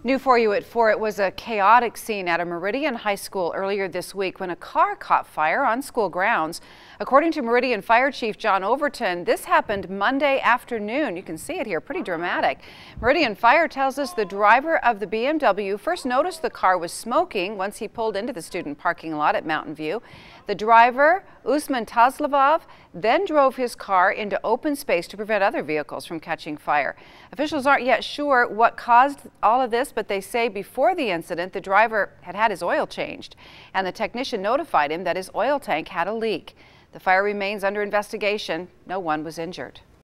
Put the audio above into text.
New for you at 4, it was a chaotic scene at a Meridian High School earlier this week when a car caught fire on school grounds. According to Meridian Fire Chief John Overton, this happened Monday afternoon. You can see it here, pretty dramatic. Meridian Fire tells us the driver of the BMW first noticed the car was smoking once he pulled into the student parking lot at Mountain View. The driver, Usman Tazlavov, then drove his car into open space to prevent other vehicles from catching fire. Officials aren't yet sure what caused all of this, but they say before the incident, the driver had had his oil changed, and the technician notified him that his oil tank had a leak. The fire remains under investigation. No one was injured.